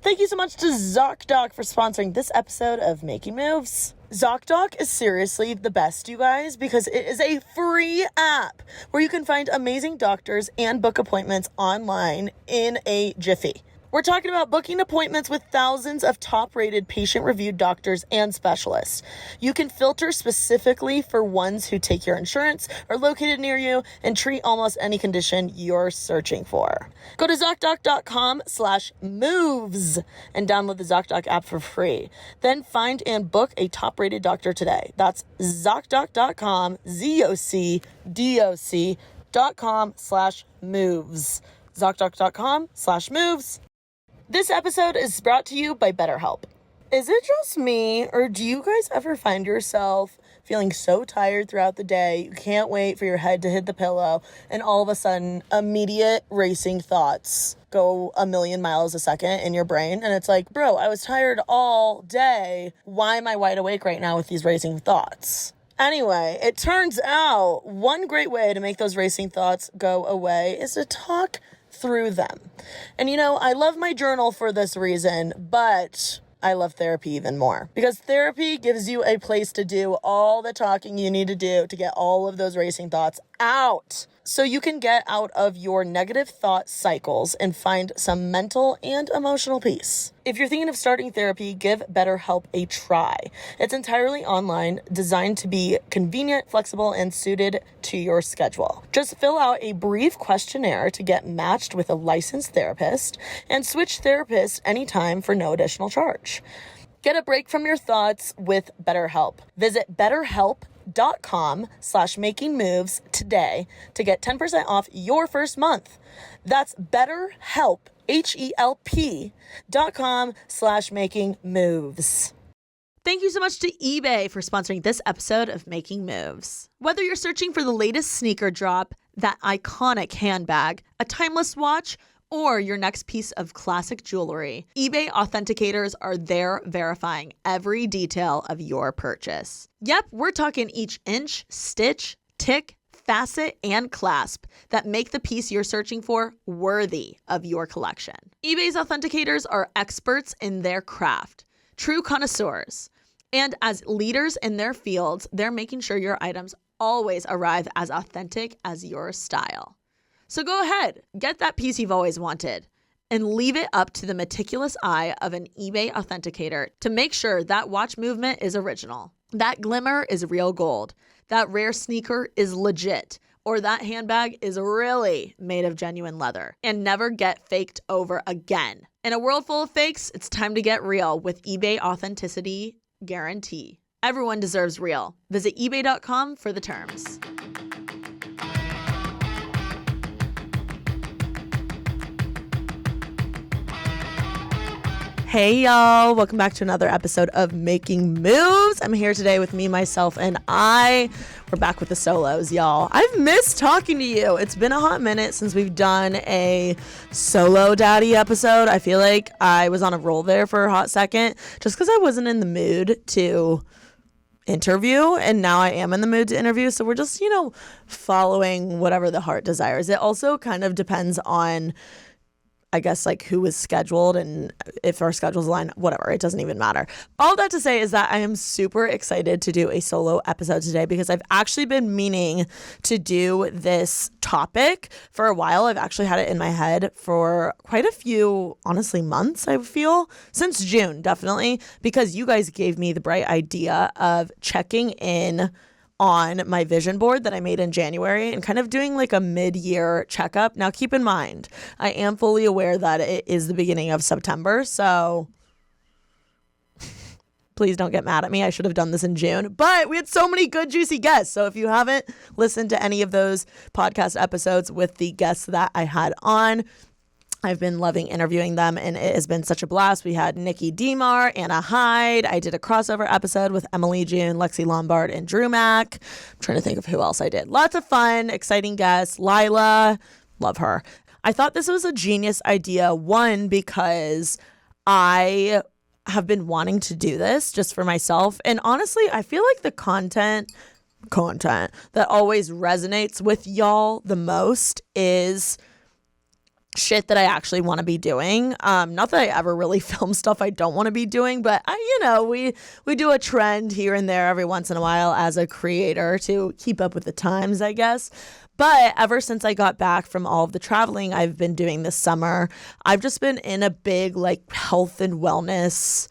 Thank you so much to ZocDoc for sponsoring this episode of Making Moves. ZocDoc is seriously the best, you guys, because it is a free app where you can find amazing doctors and book appointments online in a jiffy. We're talking about booking appointments with thousands of top-rated patient-reviewed doctors and specialists. You can filter specifically for ones who take your insurance, are located near you, and treat almost any condition you're searching for. Go to ZocDoc.com/moves and download the ZocDoc app for free. Then find and book a top-rated doctor today. That's ZocDoc.com, ZocDoc.com/moves. ZocDoc.com/moves. This episode is brought to you by BetterHelp. Is it just me, or do you guys ever find yourself feeling so tired throughout the day, you can't wait for your head to hit the pillow, and all of a sudden, immediate racing thoughts go a million miles a second in your brain, and it's like, bro, I was tired all day. Why am I wide awake right now with these racing thoughts? Anyway, it turns out one great way to make those racing thoughts go away is to talk through them. And I love my journal for this reason, but I love therapy even more, because therapy gives you a place to do all the talking you need to do to get all of those racing thoughts out, so you can get out of your negative thought cycles and find some mental and emotional peace. If you're thinking of starting therapy, give BetterHelp a try. It's entirely online, designed to be convenient, flexible, and suited to your schedule. Just fill out a brief questionnaire to get matched with a licensed therapist, and switch therapists anytime for no additional charge. Get a break from your thoughts with BetterHelp. Visit BetterHelp.com/makingmoves today to get 10% off your first month. That's BetterHelp, HELP.com/makingmoves. Thank you so much to eBay for sponsoring this episode of Making Moves. Whether you're searching for the latest sneaker drop, that iconic handbag, a timeless watch, or your next piece of classic jewelry, eBay authenticators are there verifying every detail of your purchase. Yep, we're talking each inch, stitch, tick, facet, and clasp that make the piece you're searching for worthy of your collection. eBay's authenticators are experts in their craft, true connoisseurs, and as leaders in their fields, they're making sure your items always arrive as authentic as your style. So go ahead, get that piece you've always wanted, and leave it up to the meticulous eye of an eBay authenticator to make sure that watch movement is original, that glimmer is real gold, that rare sneaker is legit, or that handbag is really made of genuine leather, and never get faked over again. In a world full of fakes, it's time to get real with eBay Authenticity Guarantee. Everyone deserves real. Visit ebay.com for the terms. Hey y'all, welcome back to another episode of Making Moves. I'm here today with me, myself, and I. We're back with the solos, y'all. I've missed talking to you. It's been a hot minute since we've done a solo daddy episode. I feel like I was on a roll there for a hot second just because I wasn't in the mood to interview, and now I am in the mood to interview. So we're just, following whatever the heart desires. It also kind of depends on, I guess, like who is scheduled and if our schedules align, whatever, it doesn't even matter. All that to say is that I am super excited to do a solo episode today because I've actually been meaning to do this topic for a while. I've actually had it in my head for quite a few, honestly, months, I feel, since June, definitely, because you guys gave me the bright idea of checking in on my vision board that I made in January and kind of doing like a mid-year checkup. Now, keep in mind, I am fully aware that it is the beginning of September, so please don't get mad at me. I should have done this in June, but we had so many good, juicy guests. So if you haven't listened to any of those podcast episodes with the guests that I had on, I've been loving interviewing them, and it has been such a blast. We had Nikki Demar, Anna Hyde. I did a crossover episode with Emily June, Lexi Lombard, and Drew Mack. I'm trying to think of who else I did. Lots of fun, exciting guests. Lila, love her. I thought this was a genius idea, one, because I have been wanting to do this just for myself. And honestly, I feel like the content that always resonates with y'all the most is shit that I actually want to be doing. Not that I ever really film stuff I don't want to be doing, but we do a trend here and there every once in a while as a creator to keep up with the times, I guess. But ever since I got back from all of the traveling I've been doing this summer, I've just been in a big like health and wellness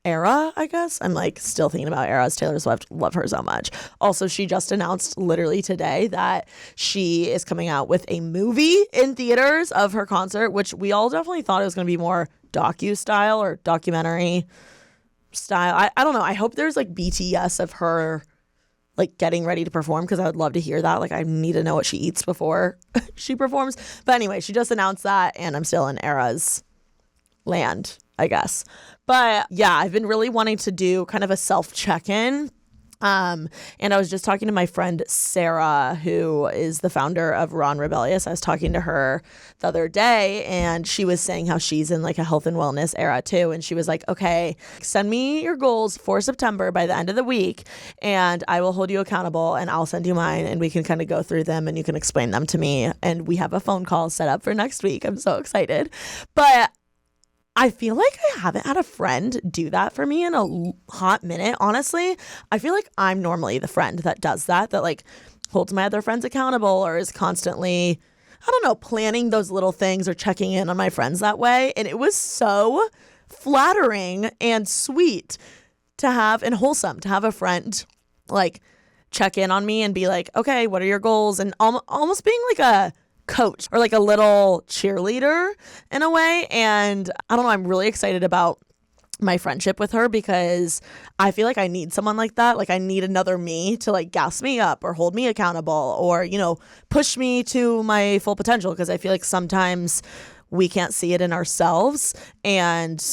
era, I guess. I'm like still thinking about eras. Taylor Swift, love her so much. Also, she just announced literally today that she is coming out with a movie in theaters of her concert, which we all definitely thought it was going to be more docu style or documentary style. I don't know. I hope there's like BTS of her like getting ready to perform, because I would love to hear that. Like, I need to know what she eats before she performs. But anyway, she just announced that, and I'm still in eras land, I guess. But yeah, I've been really wanting to do kind of a self check-in. And I was just talking to my friend Sarah, who is the founder of Raw and Rebellious. I was talking to her the other day, and she was saying how she's in like a health and wellness era too. And she was like, okay, send me your goals for September by the end of the week, and I will hold you accountable, and I'll send you mine, and we can kind of go through them and you can explain them to me. And we have a phone call set up for next week. I'm so excited. But I feel like I haven't had a friend do that for me in a hot minute, honestly. I feel like I'm normally the friend that does that like holds my other friends accountable or is constantly, I don't know, planning those little things or checking in on my friends that way. And it was so flattering and sweet to have, and wholesome to have a friend like check in on me and be like, okay, what are your goals? And almost being like a coach or like a little cheerleader in a way. And I don't know, I'm really excited about my friendship with her, because I feel like I need someone like that. Like, I need another me to like gas me up or hold me accountable or, you know, push me to my full potential, because I feel like sometimes we can't see it in ourselves. And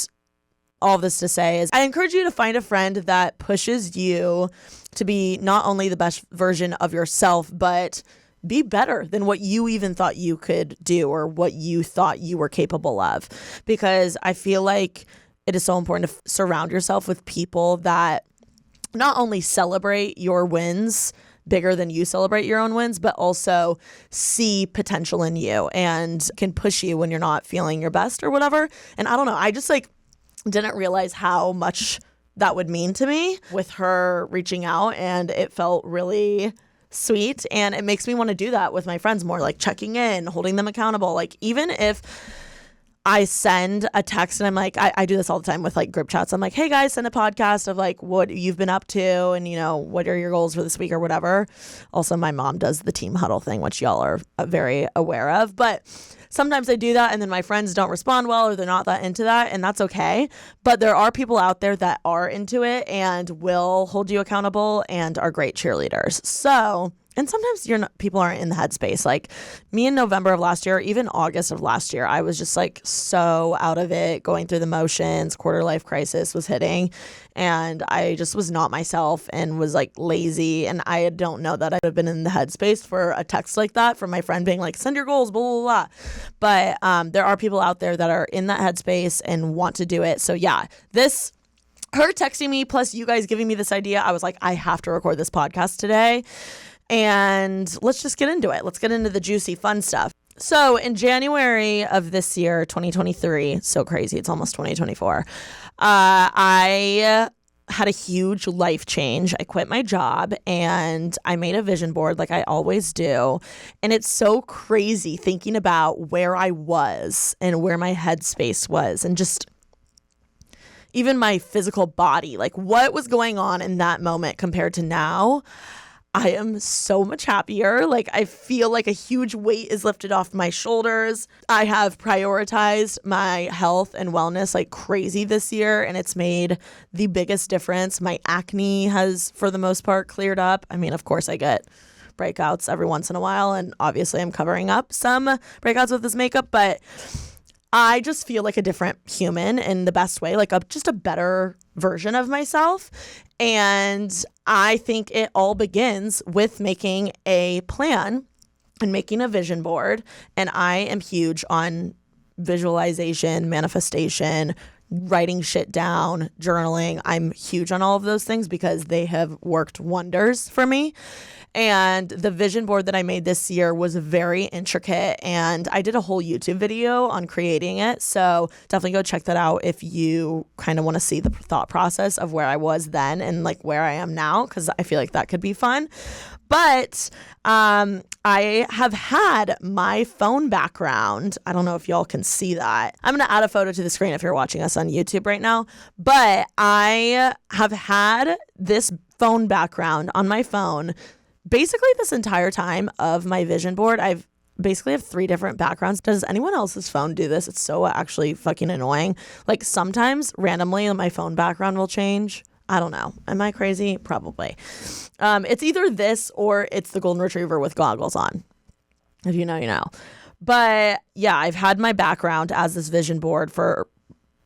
all this to say is I encourage you to find a friend that pushes you to be not only the best version of yourself, but be better than what you even thought you could do or what you thought you were capable of. Because I feel like it is so important to surround yourself with people that not only celebrate your wins bigger than you celebrate your own wins, but also see potential in you and can push you when you're not feeling your best or whatever. And I don't know, I just like didn't realize how much that would mean to me with her reaching out, and it felt really sweet. And it makes me want to do that with my friends more, like checking in, holding them accountable. Like, even if I send a text and I'm like, I do this all the time with like group chats. I'm like, hey guys, send a podcast of like what you've been up to and, you know, what are your goals for this week or whatever. Also, my mom does the team huddle thing, which y'all are very aware of. But sometimes I do that and then my friends don't respond well or they're not that into that, and that's okay. But there are people out there that are into it and will hold you accountable and are great cheerleaders. So, and sometimes people aren't in the headspace. Like me in November of last year, even August of last year, I was just like so out of it, going through the motions, quarter life crisis was hitting, and I just was not myself and was like lazy. And I don't know that I'd have been in the headspace for a text like that from my friend being like, send your goals, blah, blah, blah. But there are people out there that are in that headspace and want to do it. So yeah, her texting me plus you guys giving me this idea, I was like, I have to record this podcast today. And let's just get into it. Let's get into the juicy, fun stuff. So in January of this year, 2023, so crazy, it's almost 2024, I had a huge life change. I quit my job and I made a vision board like I always do. And it's so crazy thinking about where I was and where my headspace was and just even my physical body, like what was going on in that moment compared to now. I am so much happier. Like, I feel like a huge weight is lifted off my shoulders. I have prioritized my health and wellness like crazy this year, and it's made the biggest difference. My acne has, for the most part, cleared up. I mean, of course, I get breakouts every once in a while, and obviously I'm covering up some breakouts with this makeup, but I just feel like a different human in the best way, like just a better version of myself. And I think it all begins with making a plan and making a vision board. And I am huge on visualization, manifestation, writing shit down, journaling. I'm huge on all of those things because they have worked wonders for me. And the vision board that I made this year was very intricate, and I did a whole YouTube video on creating it. So definitely go check that out if you kind of want to see the thought process of where I was then and like where I am now, because I feel like that could be fun. But I have had my phone background. I don't know if y'all can see that. I'm going to add a photo to the screen if you're watching us on YouTube right now. But I have had this phone background on my phone basically this entire time of my vision board. I've basically have 3 different backgrounds. Does anyone else's phone do this? It's so actually fucking annoying. Like sometimes randomly my phone background will change. I don't know. Am I crazy? Probably. It's either this or it's the golden retriever with goggles on. If you know, you know. But yeah, I've had my background as this vision board for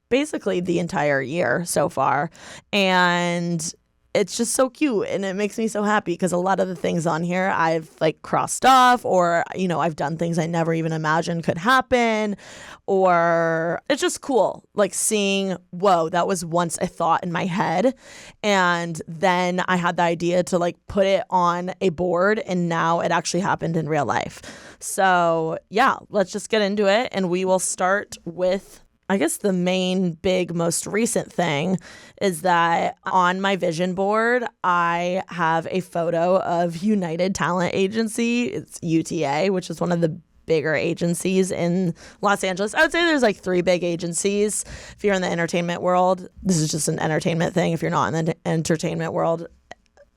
basically the entire year so far. And it's just so cute, and it makes me so happy because a lot of the things on here I've like crossed off, or, you know, I've done things I never even imagined could happen, or it's just cool like seeing, whoa, that was once a thought in my head, and then I had the idea to like put it on a board, and now it actually happened in real life. So yeah, let's just get into it, and we will start with, I guess the main big most recent thing is that on my vision board, I have a photo of United Talent Agency. It's UTA, which is one of the bigger agencies in Los Angeles. I would say there's like 3 big agencies. If you're in the entertainment world, this is just an entertainment thing. If you're not in the entertainment world,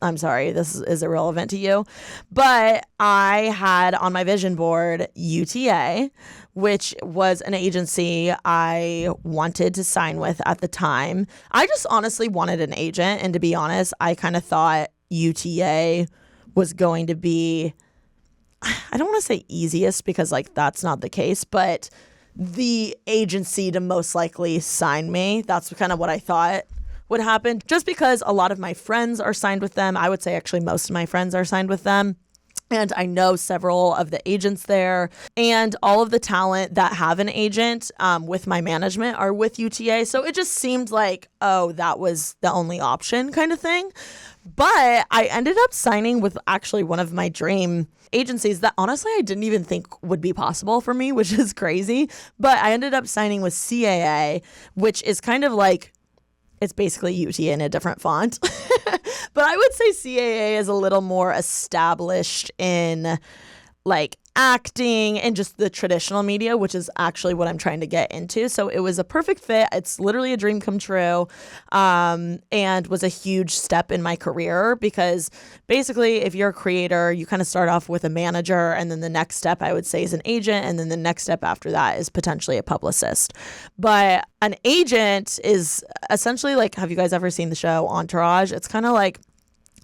I'm sorry, this is irrelevant to you. But I had on my vision board UTA, which was an agency I wanted to sign with at the time. I just honestly wanted an agent. And to be honest, I kind of thought UTA was going to be, I don't want to say easiest because like that's not the case, but the agency to most likely sign me. That's kind of what I thought would happen, just because a lot of my friends are signed with them. I would say actually most of my friends are signed with them. And I know several of the agents there, and all of the talent that have an agent with my management are with UTA. So it just seemed like, oh, that was the only option kind of thing. But I ended up signing with actually one of my dream agencies that honestly I didn't even think would be possible for me, which is crazy. But I ended up signing with CAA, which is kind of like, it's basically UTA in a different font. But I would say CAA is a little more established in like acting and just the traditional media, which is actually what I'm trying to get into. So it was a perfect fit. It's literally a dream come true, and was a huge step in my career because basically if you're a creator, you kind of start off with a manager, and then the next step I would say is an agent, and then the next step after that is potentially a publicist. But an agent is essentially like, have you guys ever seen the show Entourage? It's kind of like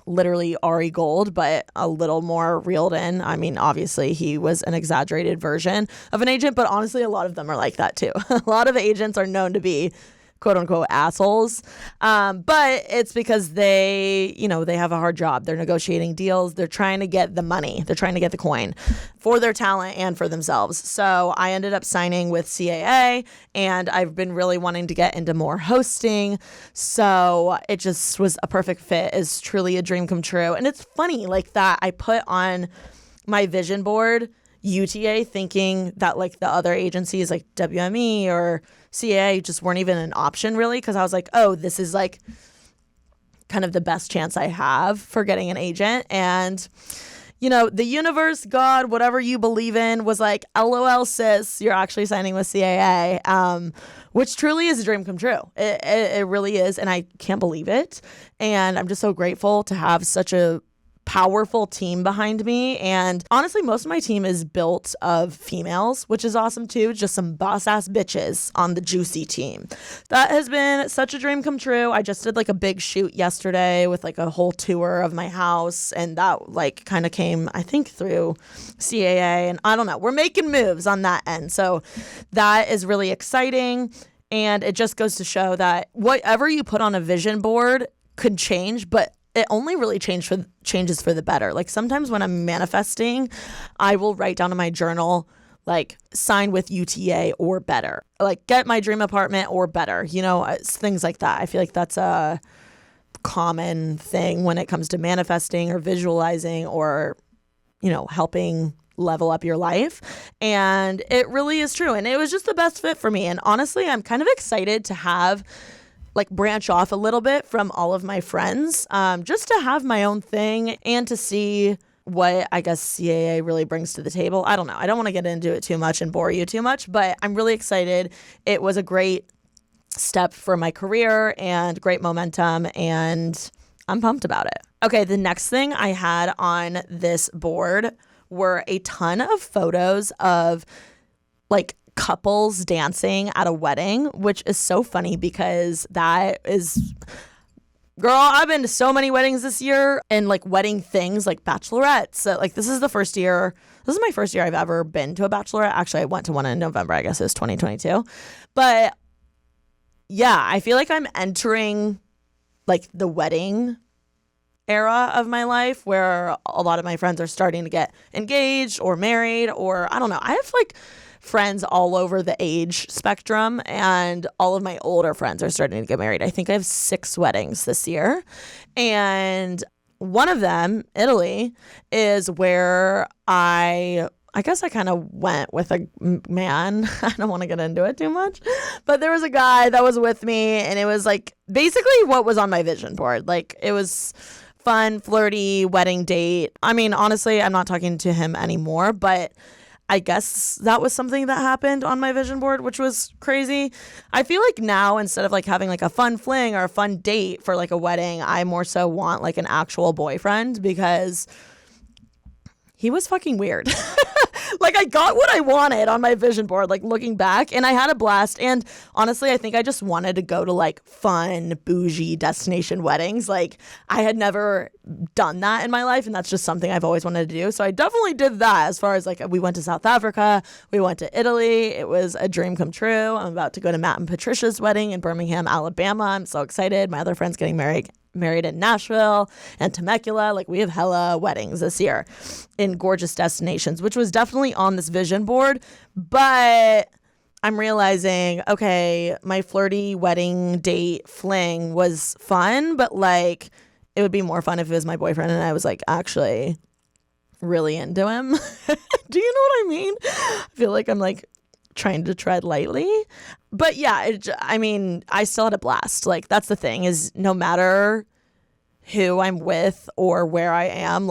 literally Ari Gold, but a little more reeled in. I mean, obviously he was an exaggerated version of an agent, but honestly, a lot of them are like that too. A lot of agents are known to be quote unquote assholes. But it's because they, you know, they have a hard job. They're negotiating deals. They're trying to get the money. They're trying to get the coin for their talent and for themselves. So I ended up signing with CAA, and I've been really wanting to get into more hosting. So it just was a perfect fit. It's truly a dream come true. And it's funny like that. I put on my vision board UTA thinking that like the other agencies like WME or CAA just weren't even an option really, because I was like, oh, this is like kind of the best chance I have for getting an agent. And you know, the universe, God, whatever you believe in, was like, LOL sis, you're actually signing with CAA, which truly is a dream come true. It really is, and I can't believe it. And I'm just so grateful to have such a powerful team behind me. And honestly, most of my team is built of females, which is awesome too. Just some boss ass bitches on the juicy team. That has been such a dream come true. I just did like a big shoot yesterday with like a whole tour of my house, and that like kind of came, I think, through CAA, and I don't know, we're making moves on that end. So that is really exciting. And it just goes to show that whatever you put on a vision board could change, but it only really changes for the better. Like sometimes when I'm manifesting, I will write down in my journal like sign with UTA or better, like get my dream apartment or better, things like that. I feel like that's a common thing when it comes to manifesting or visualizing or, helping level up your life. And it really is true. And it was just the best fit for me. And honestly, I'm kind of excited to have branch off a little bit from all of my friends, just to have my own thing and to see what I guess CAA really brings to the table. I don't know. I don't want to get into it too much and bore you too much, but I'm really excited. It was a great step for my career and great momentum, and I'm pumped about it. Okay, the next thing I had on this board were a ton of photos of couples dancing at a wedding, which is so funny because that is... Girl, I've been to so many weddings this year and wedding things like bachelorettes. So, this is my first year I've ever been to a bachelorette. Actually, I went to one in November. I guess it was 2022. But yeah, I feel like I'm entering the wedding era of my life where a lot of my friends are starting to get engaged or married, or I don't know. I have friends all over the age spectrum, and all of my older friends are starting to get married. I think I have 6 weddings this year, and one of them, Italy, is where I guess I kind of went with a man. I don't want to get into it too much, but there was a guy that was with me, and it was basically what was on my vision board. It was fun, flirty wedding date. I mean, honestly, I'm not talking to him anymore, but I guess that was something that happened on my vision board, which was crazy. I feel like now, instead of having a fun fling or a fun date for a wedding, I more so want an actual boyfriend, because he was fucking weird. I got what I wanted on my vision board, looking back, and I had a blast. And honestly, I think I just wanted to go to fun, bougie destination weddings. I had never done that in my life, and that's just something I've always wanted to do. So I definitely did that. As far as we went to South Africa, we went to Italy. It was a dream come true. I'm about to go to Matt and Patricia's wedding in Birmingham, Alabama. I'm so excited. My other friend's getting married in Nashville and Temecula. We have hella weddings this year in gorgeous destinations, which was definitely on this vision board. But I'm realizing, okay, my flirty wedding date fling was fun, but it would be more fun if it was my boyfriend and I was actually really into him. Do you know what I mean? I feel like I'm trying to tread lightly. But yeah, I still had a blast. That's the thing, is no matter who I'm with or where I am,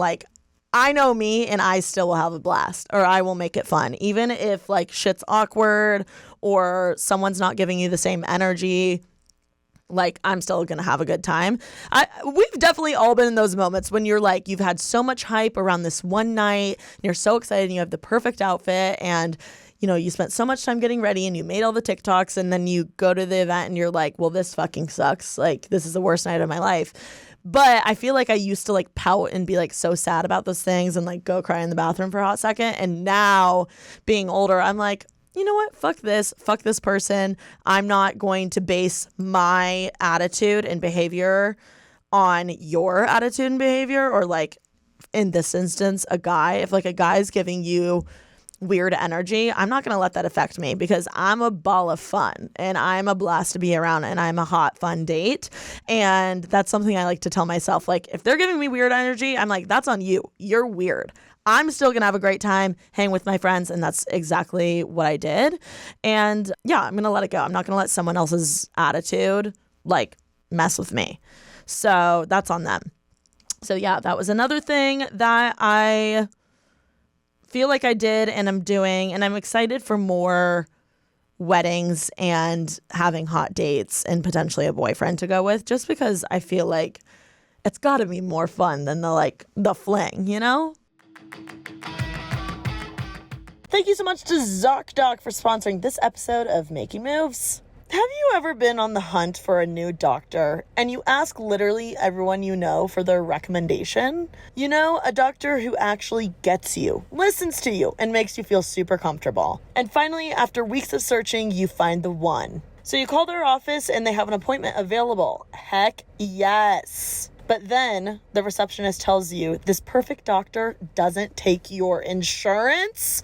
I know me and I still will have a blast, or I will make it fun. Even if shit's awkward or someone's not giving you the same energy, I'm still going to have a good time. We've definitely all been in those moments when you're you've had so much hype around this one night and you're so excited and you have the perfect outfit and you spent so much time getting ready and you made all the TikToks, and then you go to the event and you're well, this fucking sucks. This is the worst night of my life. But I feel I used to pout and be so sad about those things and go cry in the bathroom for a hot second. And now being older, I'm you know what? Fuck this person. I'm not going to base my attitude and behavior on your attitude and behavior, or in this instance, a guy. If a guy's giving you weird energy, I'm not going to let that affect me, because I'm a ball of fun and I'm a blast to be around and I'm a hot, fun date. And that's something I like to tell myself. If they're giving me weird energy, I'm that's on you. You're weird. I'm still going to have a great time, hang with my friends. And that's exactly what I did. And yeah, I'm going to let it go. I'm not going to let someone else's attitude mess with me. So that's on them. So yeah, that was another thing that I feel I did and I'm doing, and I'm excited for more weddings and having hot dates and potentially a boyfriend to go with, just because I feel it's got to be more fun than the fling, Thank you so much to ZocDoc for sponsoring this episode of Making Moves. Have you ever been on the hunt for a new doctor and you ask literally everyone you know for their recommendation? A doctor who actually gets you, listens to you, and makes you feel super comfortable. And finally, after weeks of searching, you find the one. So you call their office and they have an appointment available. Heck yes. But then the receptionist tells you this perfect doctor doesn't take your insurance.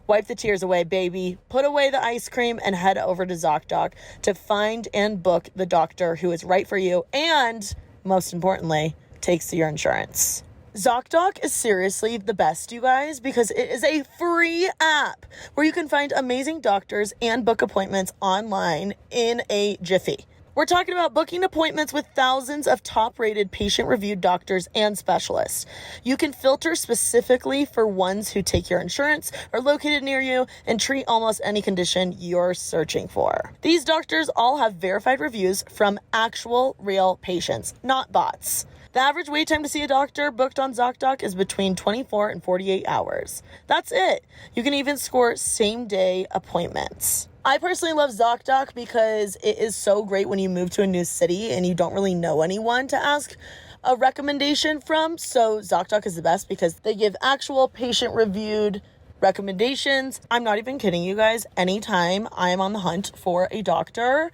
Wipe the tears away, baby. Put away the ice cream and head over to ZocDoc to find and book the doctor who is right for you and, most importantly, takes your insurance. ZocDoc is seriously the best, you guys, because it is a free app where you can find amazing doctors and book appointments online in a jiffy. We're talking about booking appointments with thousands of top-rated patient-reviewed doctors and specialists. You can filter specifically for ones who take your insurance, are located near you, and treat almost any condition you're searching for. These doctors all have verified reviews from actual, real patients, not bots. The average wait time to see a doctor booked on ZocDoc is between 24 and 48 hours. That's it. You can even score same-day appointments. I personally love ZocDoc because it is so great when you move to a new city and you don't really know anyone to ask a recommendation from. So ZocDoc is the best because they give actual patient-reviewed recommendations. I'm not even kidding you guys. Anytime I am on the hunt for a doctor,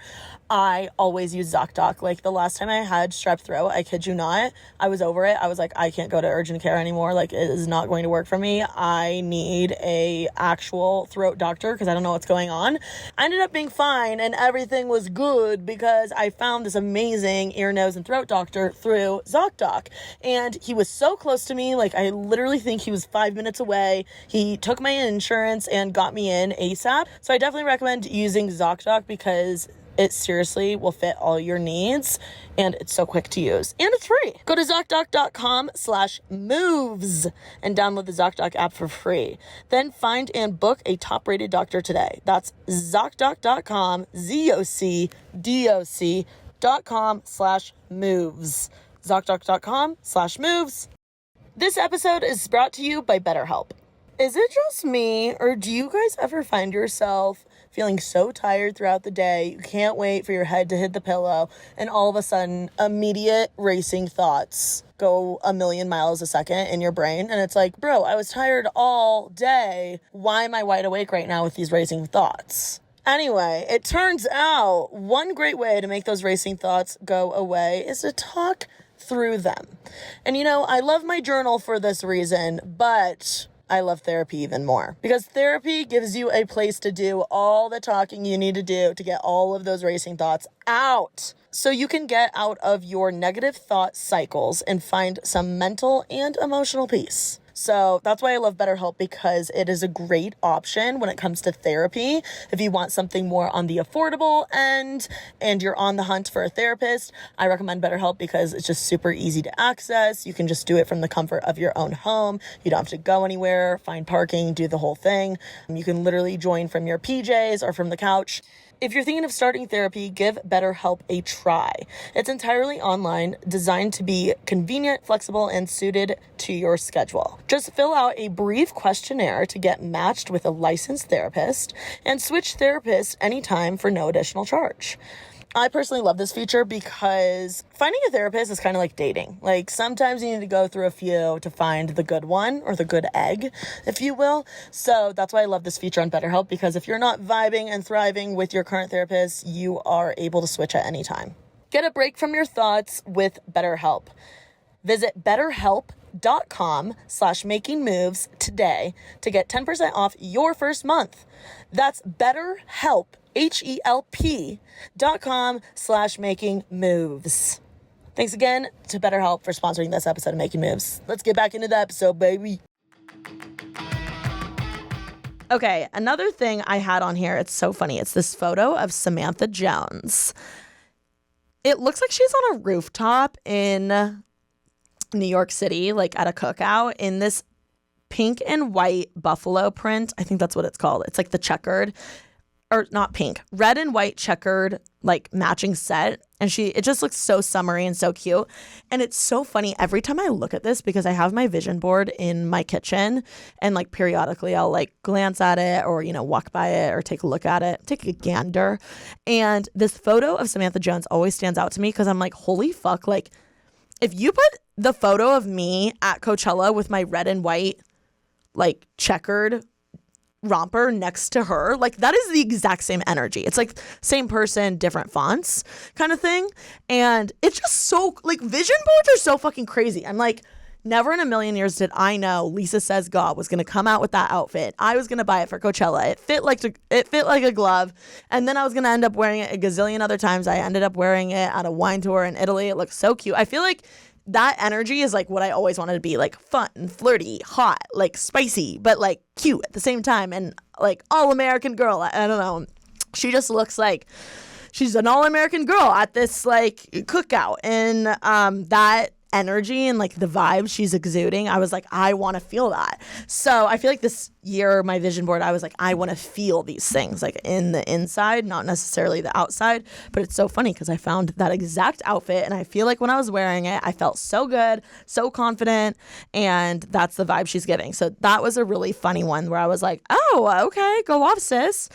I always use ZocDoc. Like the last time I had strep throat, I kid you not, I was over it. I was like, I can't go to urgent care anymore. Like it is not going to work for me. I need a actual throat doctor because I don't know what's going on. I ended up being fine and everything was good because I found this amazing ear, nose, and throat doctor through ZocDoc. And he was so close to me. Like I literally think he was 5 minutes away. He took my insurance and got me in ASAP. So I definitely recommend using ZocDoc because it seriously will fit all your needs and it's so quick to use and it's free. Go to ZocDoc.com/moves and download the ZocDoc app for free. Then find and book a top-rated doctor today. That's ZocDoc.com, ZocDoc.com/moves. ZocDoc.com/moves. This episode is brought to you by BetterHelp. Is it just me, or do you guys ever find yourself feeling so tired throughout the day, you can't wait for your head to hit the pillow, and all of a sudden, immediate racing thoughts go a million miles a second in your brain, and it's like, bro, I was tired all day. Why am I wide awake right now with these racing thoughts? Anyway, it turns out one great way to make those racing thoughts go away is to talk through them. And you know, I love my journal for this reason, but I love therapy even more because therapy gives you a place to do all the talking you need to do to get all of those racing thoughts out so you can get out of your negative thought cycles and find some mental and emotional peace. So that's why I love BetterHelp, because it is a great option when it comes to therapy. If you want something more on the affordable end and you're on the hunt for a therapist, I recommend BetterHelp because it's just super easy to access. You can just do it from the comfort of your own home. You don't have to go anywhere, find parking, do the whole thing. You can literally join from your PJs or from the couch. If you're thinking of starting therapy, give BetterHelp a try. It's entirely online, designed to be convenient, flexible, and suited to your schedule. Just fill out a brief questionnaire to get matched with a licensed therapist and switch therapists anytime for no additional charge. I personally love this feature because finding a therapist is kind of like dating. Like sometimes you need to go through a few to find the good one or the good egg, if you will. So that's why I love this feature on BetterHelp, because if you're not vibing and thriving with your current therapist, you are able to switch at any time. Get a break from your thoughts with BetterHelp. Visit BetterHelp.com/makingmoves today to get 10% off your first month. That's BetterHelp, HELP.com/makingmoves. Thanks again to BetterHelp for sponsoring this episode of Making Moves. Let's get back into the episode, baby. Okay, another thing I had on here, it's so funny. It's this photo of Samantha Jones. It looks like she's on a rooftop in New York City, like at a cookout, in this pink and white buffalo print. I think that's what it's called. It's like the checkered, or not pink, red and white checkered, like matching set. And it just looks so summery and so cute. And it's so funny every time I look at this, because I have my vision board in my kitchen and like periodically I'll like glance at it or, you know, walk by it or take a look at it, take a gander. And this photo of Samantha Jones always stands out to me because I'm like, holy fuck, like if you put the photo of me at Coachella with my red and white, like checkered romper next to her, like that is the exact same energy. It's like same person, different fonts kind of thing. And it's just so like vision boards are so fucking crazy. I'm like, Never in a million years did I know Lisa Says God was going to come out with that outfit. I was going to buy it for Coachella. It fit like a glove. And then I was going to end up wearing it a gazillion other times. I ended up wearing it at a wine tour in Italy. It looked so cute. I feel like that energy is like what I always wanted to be, like fun, flirty, hot, like spicy, but like cute at the same time. And like all American girl. I don't know. She just looks like she's an all-American girl at this like cookout. And that energy and like the vibe she's exuding, I was like, I want to feel that. So I feel like this year, my vision board, I was like, I want to feel these things like in the inside, not necessarily the outside. But it's so funny because I found that exact outfit, and I feel like when I was wearing it, I felt so good, so confident, and that's the vibe she's giving. So that was a really funny one where I was like, oh, okay, go off, sis.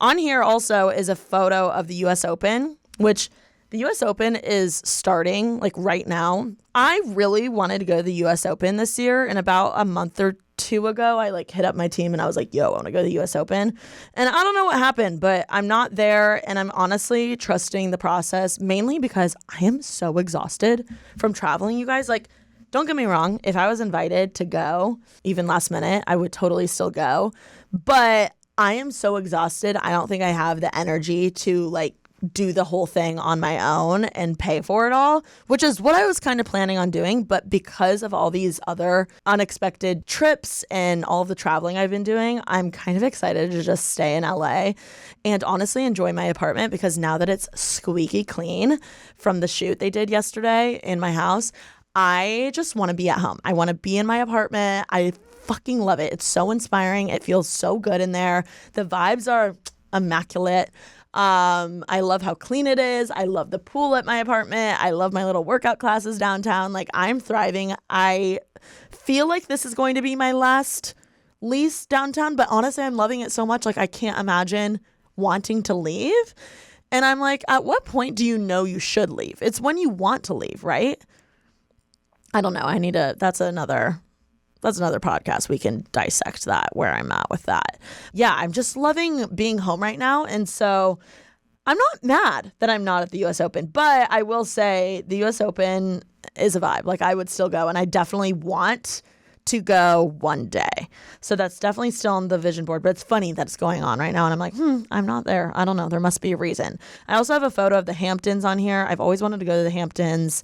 On here also is a photo of the US Open, which the US Open is starting like right now. I really wanted to go to the US Open this year, and about a month or two ago, I like hit up my team and I was like, yo, I want to go to the US Open. And I don't know what happened, but I'm not there, and I'm honestly trusting the process, mainly because I am so exhausted from traveling, you guys. Like, don't get me wrong, if I was invited to go, even last minute, I would totally still go. But I am so exhausted. I don't think I have the energy to like do the whole thing on my own and pay for it all, which is what I was kind of planning on doing. But because of all these other unexpected trips and all of the traveling I've been doing, I'm kind of excited to just stay in LA and honestly enjoy my apartment, because now that it's squeaky clean from the shoot they did yesterday in my house, I just want to be at home. I want to be in my apartment. I fucking love it. It's so inspiring. It feels so good in there. The vibes are immaculate. I love how clean it is. I love the pool at my apartment. I love my little workout classes downtown. Like, I'm thriving. I feel like this is going to be my last lease downtown, but honestly, I'm loving it so much. Like, I can't imagine wanting to leave. And I'm like, at what point do you know you should leave? It's when you want to leave, right? I don't know. That's another podcast. We can dissect that, where I'm at with that. Yeah, I'm just loving being home right now. And so I'm not mad that I'm not at the US Open, but I will say the US Open is a vibe. Like, I would still go, and I definitely want to go one day. So that's definitely still on the vision board, but it's funny that it's going on right now. And I'm like, I'm not there. I don't know. There must be a reason. I also have a photo of the Hamptons on here. I've always wanted to go to the Hamptons.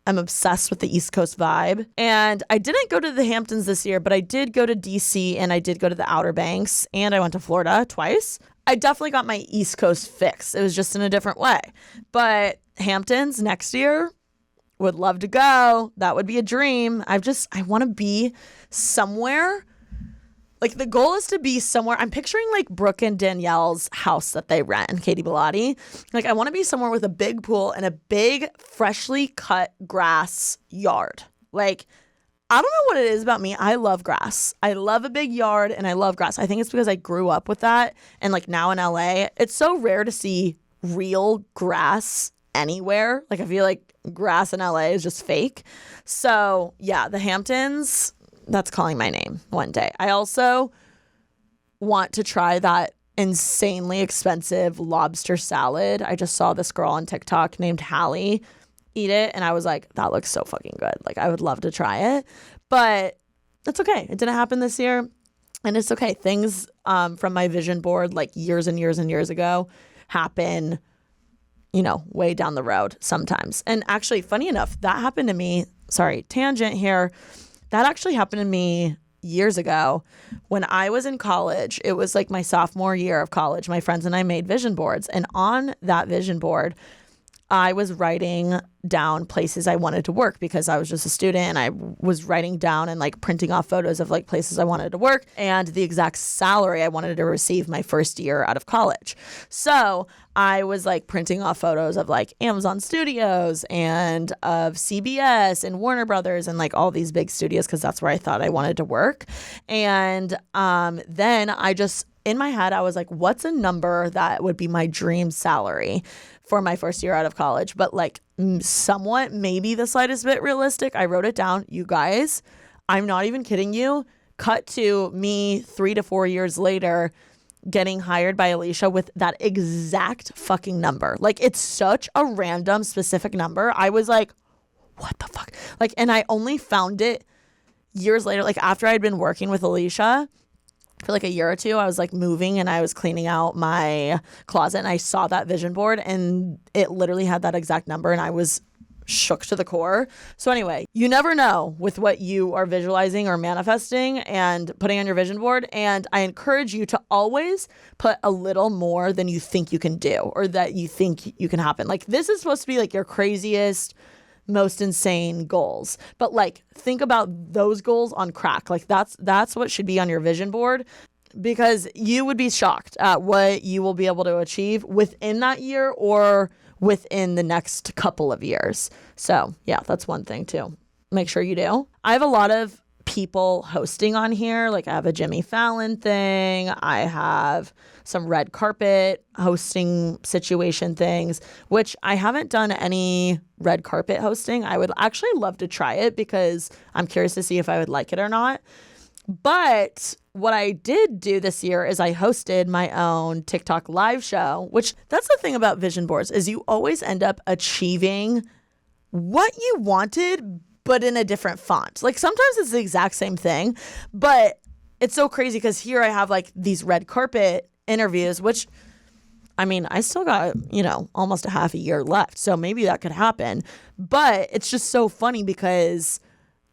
I'm obsessed with the East Coast vibe. And I didn't go to the Hamptons this year, but I did go to DC, and I did go to the Outer Banks, and I went to Florida twice. I definitely got my East Coast fix. It was just in a different way. But Hamptons next year, would love to go. That would be a dream. I want to be somewhere. Like, the goal is to be somewhere. I'm picturing like Brooke and Danielle's house that they rent, and Katie Bellotti. Like, I want to be somewhere with a big pool and a big freshly cut grass yard. Like, I don't know what it is about me. I love grass. I love a big yard, and I love grass. I think it's because I grew up with that. And like, now in LA, it's so rare to see real grass anywhere. Like, I feel like grass in LA is just fake. So yeah, the Hamptons, that's calling my name one day. I also want to try that insanely expensive lobster salad. I just saw this girl on TikTok named Hallie eat it, and I was like, that looks so fucking good. Like, I would love to try it, but it's okay. It didn't happen this year, and it's okay. Things from my vision board like years and years and years ago happen, way down the road sometimes. And actually, funny enough, that happened to me. Sorry, tangent here. That actually happened to me years ago when I was in college. It was like my sophomore year of college. My friends and I made vision boards. And on that vision board, I was writing down places I wanted to work, because I was just a student, and I was writing down and like printing off photos of like places I wanted to work and the exact salary I wanted to receive my first year out of college. So I was like printing off photos of like Amazon Studios and of CBS and Warner Brothers and like all these big studios, because that's where I thought I wanted to work. And then I just, in my head, I was like, what's a number that would be my dream salary for my first year out of college? But like somewhat, maybe the slightest bit realistic. I wrote it down. You guys, I'm not even kidding you. Cut to me 3 to 4 years later getting hired by Alicia with that exact fucking number. Like, it's such a random specific number. I was like, what the fuck? Like, and I only found it years later, like after I'd been working with Alicia for like a year or two. I was like moving and I was cleaning out my closet and I saw that vision board and it literally had that exact number and I was shook to the core. So anyway, you never know with what you are visualizing or manifesting and putting on your vision board. And I encourage you to always put a little more than you think you can do or that you think you can happen. Like this is supposed to be like your craziest, most insane goals. But like think about those goals on crack. Like that's what should be on your vision board, because you would be shocked at what you will be able to achieve within that year or within the next couple of years. So yeah, that's one thing too. Make sure you do. I have a lot of people hosting on here. Like I have a Jimmy Fallon thing. I have some red carpet hosting situation things, which I haven't done any red carpet hosting. I would actually love to try it because I'm curious to see if I would like it or not. But what I did do this year is I hosted my own TikTok live show, which that's the thing about vision boards is you always end up achieving what you wanted, but in a different font. Like sometimes it's the exact same thing, but it's so crazy because here I have like these red carpet interviews, which I mean, I still got, almost a half a year left. So maybe that could happen. But it's just so funny because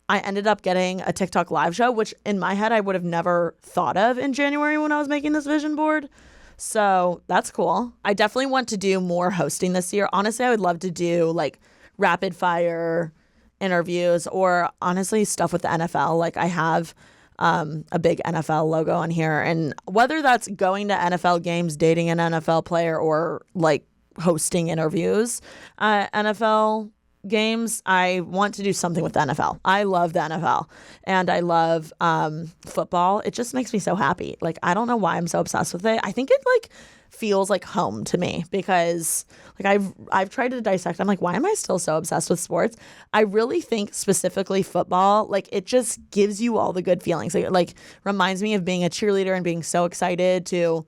I ended up getting a TikTok live show, which in my head, I would have never thought of in January when I was making this vision board. So that's cool. I definitely want to do more hosting this year. Honestly, I would love to do like rapid fire interviews or honestly stuff with the NFL. Like I have a big NFL logo on here, and whether that's going to NFL games, dating an NFL player, or like hosting interviews at NFL games, I want to do something with the NFL. I love the NFL and I love football. It just makes me so happy. Like I don't know why I'm so obsessed with it. I think it like feels like home to me because like I've tried to dissect. I'm like, why am I still so obsessed with sports? I really think specifically football, like it just gives you all the good feelings. Like reminds me of being a cheerleader and being so excited to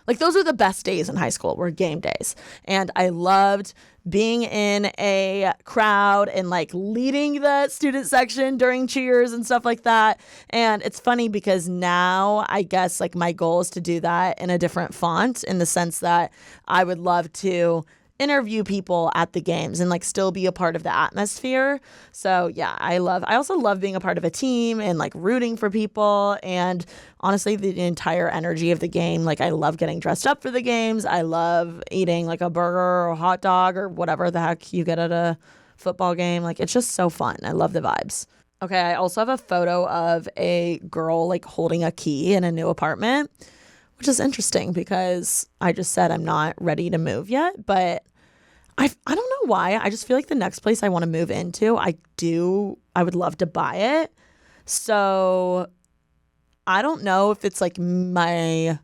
like those are the best days in high school were game days. And I loved being in a crowd and like leading the student section during cheers and stuff like that. And it's funny because now I guess like my goal is to do that in a different font in the sense that I would love to interview people at the games and like still be a part of the atmosphere. So yeah, I also love being a part of a team and like rooting for people and honestly the entire energy of the game. Like I love getting dressed up for the games. I love eating like a burger or a hot dog or whatever the heck you get at a football game. Like it's just so fun. I love the vibes. Okay, I also have a photo of a girl like holding a key in a new apartment, which is interesting because I just said I'm not ready to move yet, but I don't know why. I just feel like the next place I want to move into, I would love to buy it. So I don't know if it's like my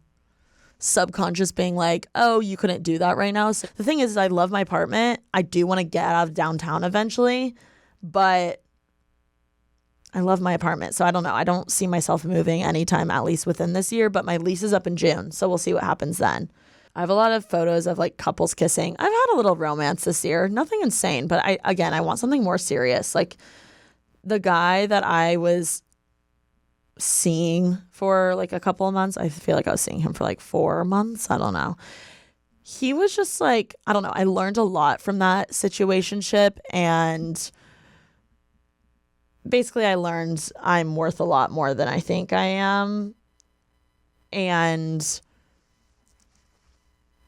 subconscious being like, oh, you couldn't do that right now. So the thing is I love my apartment. I do want to get out of downtown eventually, but I love my apartment. So I don't know. I don't see myself moving anytime, at least within this year, but my lease is up in June. So we'll see what happens then. I have a lot of photos of like couples kissing. I've had a little romance this year. Nothing insane, but I want something more serious. Like the guy that I was seeing for like a couple of months, I feel like I was seeing him for like 4 months. I don't know. He was just like, I don't know. I learned a lot from that situationship and basically I learned I'm worth a lot more than I think I am. And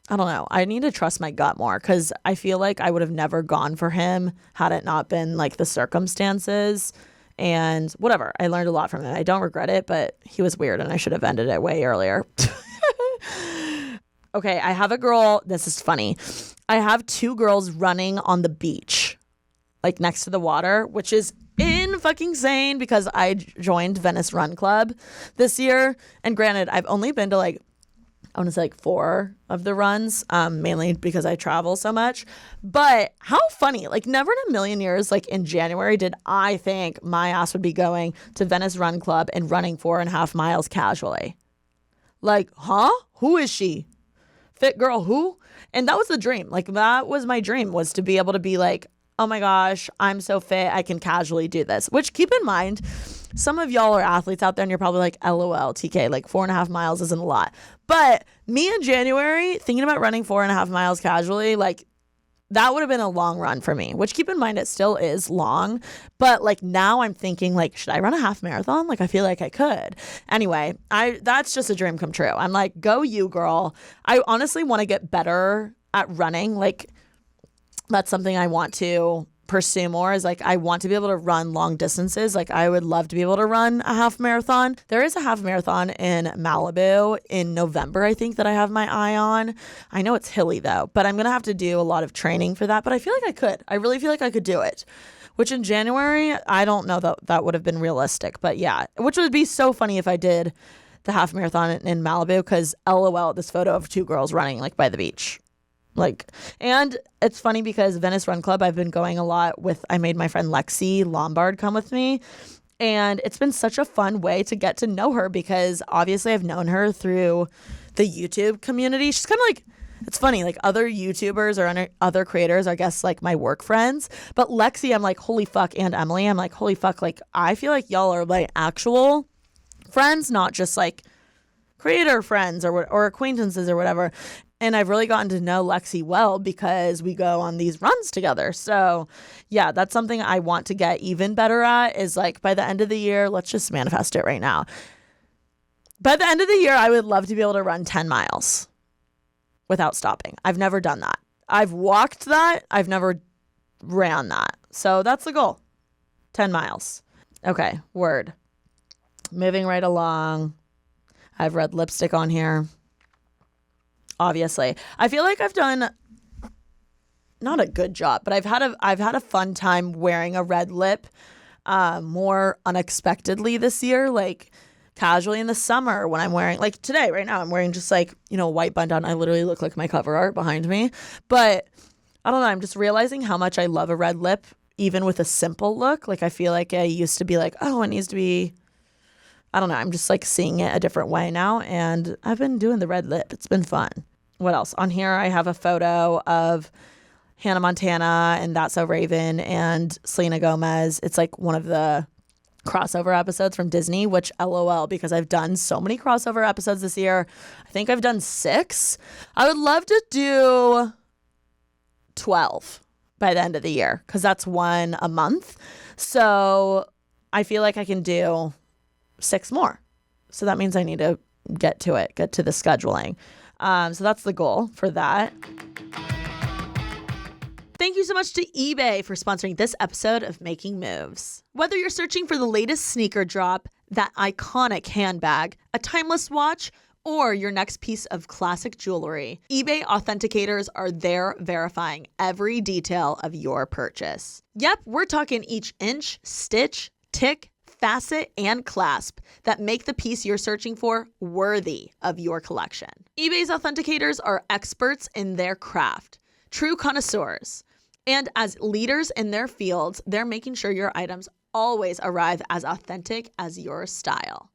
I don't know. I need to trust my gut more because I feel like I would have never gone for him had it not been like the circumstances and whatever. I learned a lot from it. I don't regret it, but he was weird and I should have ended it way earlier. Okay, I have a girl. This is funny. I have 2 girls running on the beach, like next to the water, which is fucking insane because I joined Venice Run Club this year. And granted, I've only been to like, I want to say like 4 of the runs, mainly because I travel so much. But how funny, like never in a million years, like in January, did I think my ass would be going to Venice Run Club and running 4.5 miles casually. Like, huh? Who is she? Fit girl who? And that was the dream. Like that was my dream, was to be able to be like, oh my gosh, I'm so fit, I can casually do this. Which, keep in mind, some of y'all are athletes out there and you're probably like, LOL, TK, like 4.5 miles isn't a lot. But me in January, thinking about running 4.5 miles casually, like that would have been a long run for me, which, keep in mind, it still is long. But like now I'm thinking, like, should I run a half marathon? Like, I feel like I could. Anyway, that's just a dream come true. I'm like, go you, girl. I honestly want to get better at running. Like, that's something I want to pursue more, is like I want to be able to run long distances. Like, I would love to be able to run a half marathon. There is a half marathon in Malibu in November, I think, that I have my eye on. I know it's hilly though, but I'm going to have to do a lot of training for that. But I feel like I could. I really feel like I could do it. Which in January, I don't know that that would have been realistic. But yeah, which would be so funny if I did the half marathon in Malibu, because LOL, this photo of two girls running like by the beach. Like, and it's funny because Venice Run Club, I've been going a lot with, I made my friend Lexi Lombard come with me. And it's been such a fun way to get to know her, because obviously I've known her through the YouTube community. She's kind of like, it's funny, like other YouTubers or other creators, I guess, like my work friends. But Lexi, I'm like, holy fuck. And Emily, I'm like, holy fuck. Like, I feel like y'all are like actual friends, not just like creator friends or acquaintances or whatever. And I've really gotten to know Lexi well because we go on these runs together. So yeah, that's something I want to get even better at, is like by the end of the year, let's just manifest it right now. By the end of the year, I would love to be able to run 10 miles without stopping. I've never done that. I've walked that. I've never ran that. So that's the goal. 10 miles. Okay, word. Moving right along. I have red lipstick on here. Obviously, I feel like I've done not a good job, but I've had a fun time wearing a red lip more unexpectedly this year, like casually in the summer when I'm wearing, like today, right now, I'm wearing just like, a white button down. I literally look like my cover art behind me, but I don't know. I'm just realizing how much I love a red lip, even with a simple look. Like, I feel like I used to be like, oh, it needs to be, I don't know. I'm just like seeing it a different way now. And I've been doing the red lip. It's been fun. What else? On here, I have a photo of Hannah Montana and That's So Raven and Selena Gomez. It's like one of the crossover episodes from Disney, which LOL, because I've done so many crossover episodes this year. I think I've done 6. I would love to do 12 by the end of the year, because that's one a month. So I feel like I can do 6 more. So that means I need to get to the scheduling. So that's the goal for that. Thank you so much to eBay for sponsoring this episode of Making Moves. Whether you're searching for the latest sneaker drop, that iconic handbag, a timeless watch, or your next piece of classic jewelry, eBay authenticators are there verifying every detail of your purchase. Yep, we're talking each inch, stitch, tick, facet, and clasp that make the piece you're searching for worthy of your collection. eBay's authenticators are experts in their craft, true connoisseurs, and as leaders in their fields, they're making sure your items always arrive as authentic as your style.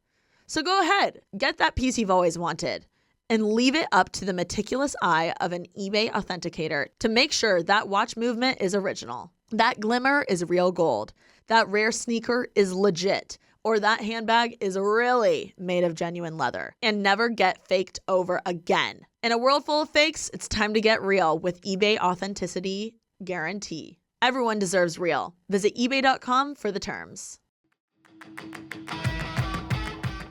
So go ahead, get that piece you've always wanted, and leave it up to the meticulous eye of an eBay authenticator to make sure that watch movement is original, that glimmer is real gold, that rare sneaker is legit, or that handbag is really made of genuine leather, and never get faked over again. In a world full of fakes, it's time to get real with eBay Authenticity Guarantee. Everyone deserves real. Visit ebay.com for the terms.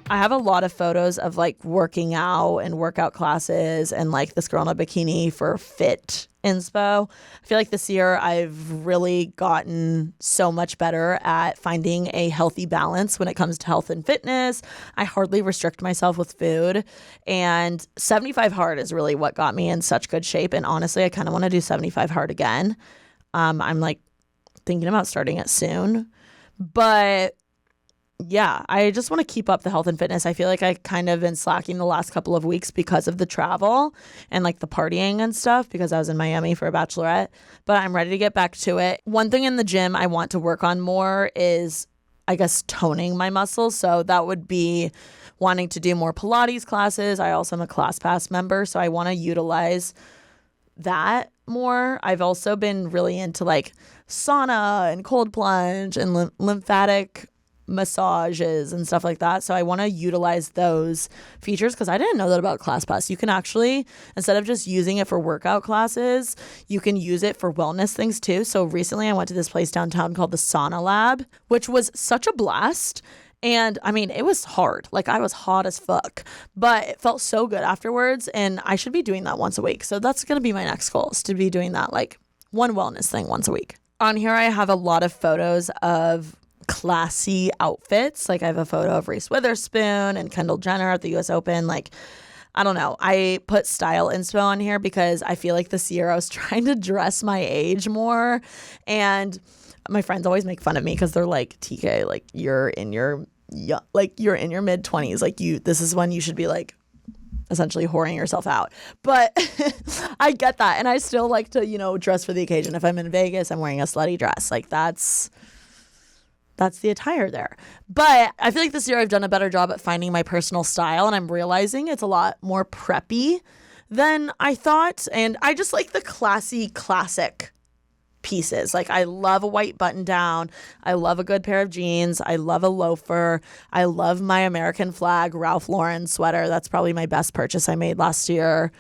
I have a lot of photos of like working out and workout classes and like this girl in a bikini for fit inspo. I feel like this year I've really gotten so much better at finding a healthy balance when it comes to health and fitness. I hardly restrict myself with food, and 75 hard is really what got me in such good shape. And honestly, I kind of want to do 75 hard again. I'm like thinking about starting it soon, but yeah, I just want to keep up the health and fitness. I feel like I kind of been slacking the last couple of weeks because of the travel and like the partying and stuff, because I was in Miami for a bachelorette, but I'm ready to get back to it. One thing in the gym I want to work on more is, I guess, toning my muscles. So that would be wanting to do more Pilates classes. I also am a ClassPass member, so I want to utilize that more. I've also been really into like sauna and cold plunge and lymphatic massages and stuff like that. So I want to utilize those features because I didn't know that about ClassPass. You can actually, instead of just using it for workout classes, you can use it for wellness things too. So recently I went to this place downtown called the Sauna Lab, which was such a blast. And I mean, it was hard. Like I was hot as fuck, but it felt so good afterwards. And I should be doing that once a week. So that's going to be my next goal, is to be doing that, like one wellness thing once a week. On here, I have a lot of photos of classy outfits. Like I have a photo of Reese Witherspoon and Kendall Jenner at the US Open. Like, I don't know. I put style inspo on here because I feel like this year I was trying to dress my age more. And my friends always make fun of me because they're like, TK, like you're in your mid 20s. Like this is when you should be like essentially whoring yourself out. But I get that. And I still like to, dress for the occasion. If I'm in Vegas, I'm wearing a slutty dress. Like that's the attire there. But I feel like this year I've done a better job at finding my personal style, and I'm realizing it's a lot more preppy than I thought. And I just like the classic pieces. Like I love a white button down. I love a good pair of jeans. I love a loafer. I love my American flag Ralph Lauren sweater. That's probably my best purchase I made last year.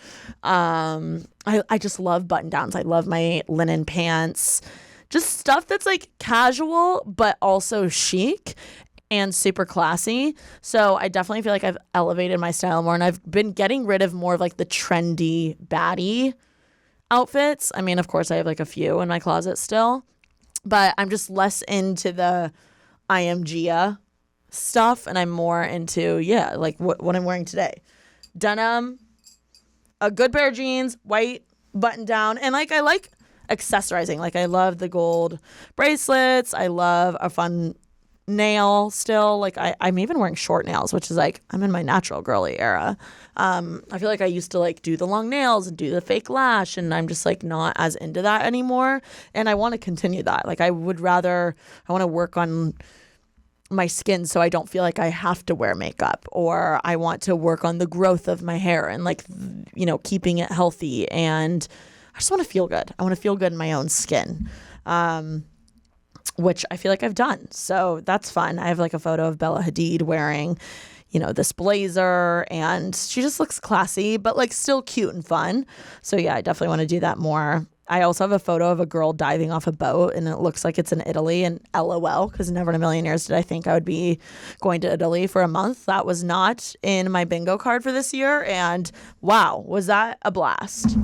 I just love button downs. I love my linen pants. Just stuff that's like casual, but also chic and super classy. So I definitely feel like I've elevated my style more, and I've been getting rid of more of like the trendy baddie outfits. I mean, of course, I have like a few in my closet still, but I'm just less into the I am Gia stuff, and I'm more into, like what I'm wearing today. Denim, a good pair of jeans, white button down, and like I like accessorizing. Like I love the gold bracelets. I love a fun nail still. Like I'm even wearing short nails, which is like I'm in my natural girly era. I feel like I used to like do the long nails and do the fake lash, and I'm just like not as into that anymore. And I want to continue that. Like I want to work on my skin so I don't feel like I have to wear makeup, or I want to work on the growth of my hair and like, keeping it healthy. And I just want to feel good. I want to feel good in my own skin, which I feel like I've done. So that's fun. I have like a photo of Bella Hadid wearing, this blazer, and she just looks classy, but like still cute and fun. So yeah, I definitely want to do that more. I also have a photo of a girl diving off a boat, and it looks like it's in Italy, and LOL, because never in a million years did I think I would be going to Italy for a month. That was not in my bingo card for this year. And wow, was that a blast.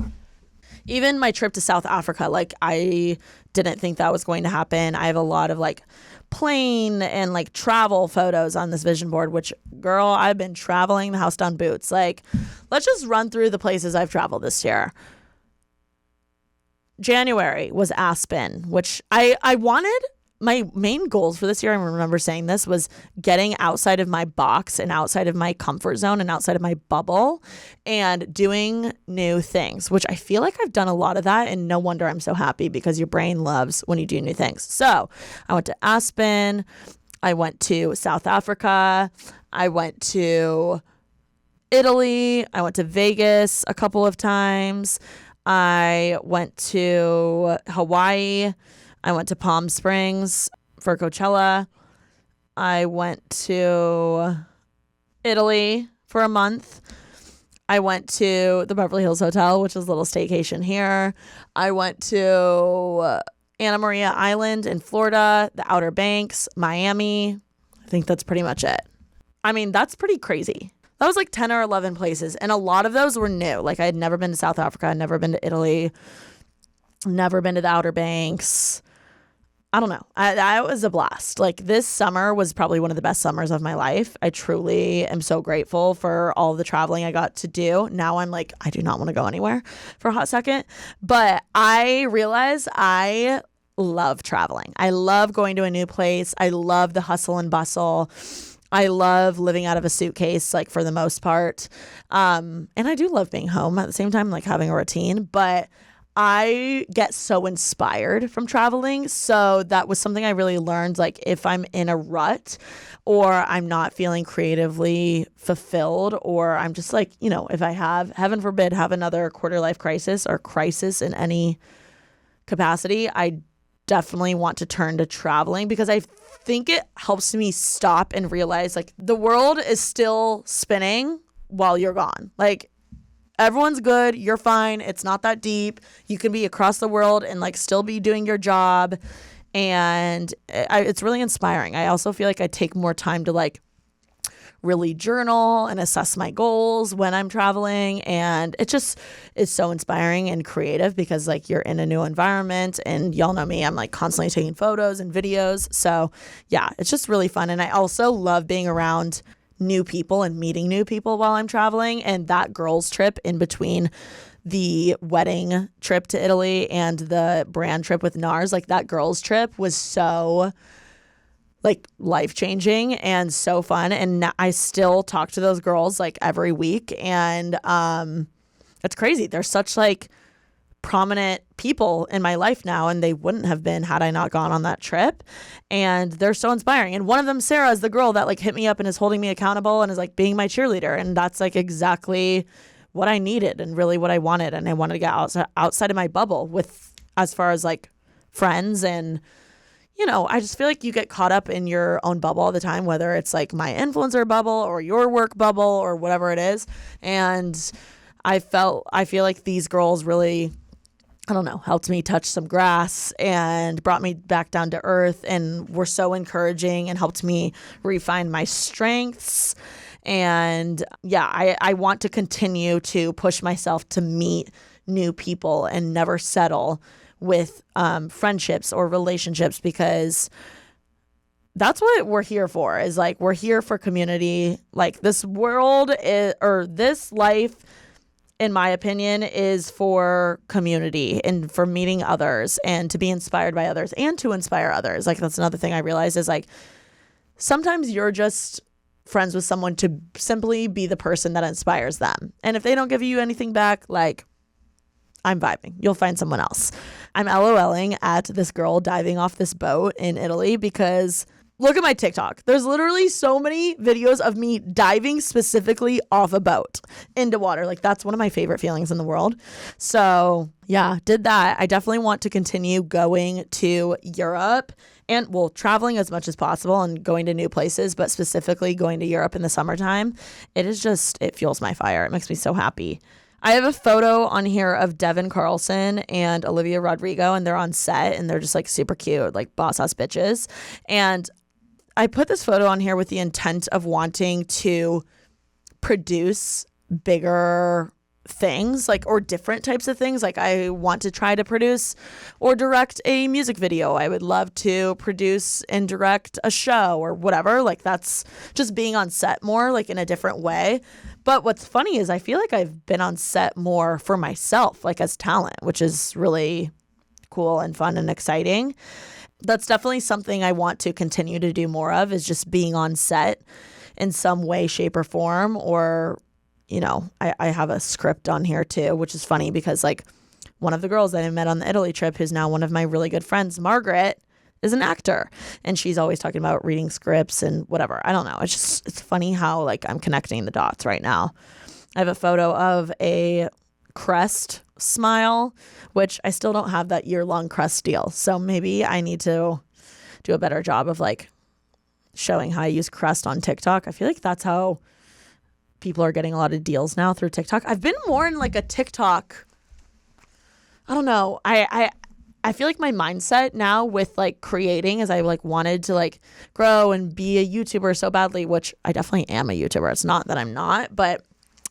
Even my trip to South Africa, like I didn't think that was going to happen. I have a lot of like plane and like travel photos on this vision board, which girl, I've been traveling the house down boots. Like, let's just run through the places I've traveled this year. January was Aspen, which I wanted. My main goals for this year, I remember saying this, was getting outside of my box and outside of my comfort zone and outside of my bubble and doing new things, which I feel like I've done a lot of that. And no wonder I'm so happy, because your brain loves when you do new things. So I went to Aspen. I went to South Africa. I went to Italy. I went to Vegas a couple of times. I went to Hawaii. I went to Palm Springs for Coachella. I went to Italy for a month. I went to the Beverly Hills Hotel, which is a little staycation here. I went to Anna Maria Island in Florida, the Outer Banks, Miami. I think that's pretty much it. I mean, that's pretty crazy. That was like 10 or 11 places, and a lot of those were new. Like I had never been to South Africa, I'd never been to Italy, never been to the Outer Banks. I don't know. That was a blast. Like this summer was probably one of the best summers of my life. I truly am so grateful for all the traveling I got to do. Now I'm like, I do not want to go anywhere for a hot second. But I realize I love traveling. I love going to a new place. I love the hustle and bustle. I love living out of a suitcase, like for the most part. And I do love being home at the same time, like having a routine. But I get so inspired from traveling. So that was something I really learned. Like if I'm in a rut or I'm not feeling creatively fulfilled, or I'm just like, if I have, heaven forbid, have another quarter life crisis or crisis in any capacity, I definitely want to turn to traveling, because I think it helps me stop and realize like the world is still spinning while you're gone. Like everyone's good. You're fine. It's not that deep. You can be across the world and like still be doing your job. And it's really inspiring. I also feel like I take more time to like really journal and assess my goals when I'm traveling. And it just is so inspiring and creative, because like you're in a new environment, and y'all know me, I'm like constantly taking photos and videos. So yeah, it's just really fun. And I also love being around new people and meeting new people while I'm traveling. And that girls trip in between the wedding trip to Italy and the brand trip with NARS, like that girls trip was so like life-changing and so fun. And I still talk to those girls like every week. And it's crazy. They're such like prominent people in my life now, and they wouldn't have been had I not gone on that trip. And they're so inspiring. And one of them, Sarah, is the girl that like hit me up and is holding me accountable and is like being my cheerleader. And that's like exactly what I needed and really what I wanted. And I wanted to get outside of my bubble with, as far as like friends. And I just feel like you get caught up in your own bubble all the time, whether it's like my influencer bubble or your work bubble or whatever it is. And I feel like these girls really, I don't know, helped me touch some grass and brought me back down to earth, and were so encouraging and helped me refine my strengths. And yeah, I want to continue to push myself to meet new people and never settle with friendships or relationships, because that's what we're here for, is like we're here for community. Like this world is, or this life, in my opinion, is for community and for meeting others and to be inspired by others and to inspire others. Like that's another thing I realized is like sometimes you're just friends with someone to simply be the person that inspires them. And if they don't give you anything back, like I'm vibing. You'll find someone else. I'm LOLing at this girl diving off this boat in Italy, because look at my TikTok. There's literally so many videos of me diving specifically off a boat into water. Like that's one of my favorite feelings in the world. So yeah, did that. I definitely want to continue going to Europe and traveling as much as possible and going to new places, but specifically going to Europe in the summertime. It fuels my fire. It makes me so happy. I have a photo on here of Devin Carlson and Olivia Rodrigo, and they're on set and they're just like super cute, like boss ass bitches. And I put this photo on here with the intent of wanting to produce bigger things, like, or different types of things. Like I want to try to produce or direct a music video. I would love to produce and direct a show or whatever. Like that's just being on set more, like in a different way. But what's funny is I feel like I've been on set more for myself, like as talent, which is really cool and fun and exciting. That's definitely something I want to continue to do more of, is just being on set in some way, shape, or form. Or, I have a script on here too, which is funny because like one of the girls that I met on the Italy trip, who's now one of my really good friends, Margaret, is an actor, and she's always talking about reading scripts and whatever. I don't know. It's funny how like I'm connecting the dots right now. I have a photo of a crest smile, which I still don't have that year-long crest deal. So maybe I need to do a better job of like showing how I use crest on TikTok. I feel like that's how people are getting a lot of deals now, through TikTok. I've been more in like a TikTok, I don't know. I feel like my mindset now with like creating is I like wanted to like grow and be a YouTuber so badly, which I definitely am a YouTuber. It's not that I'm not, but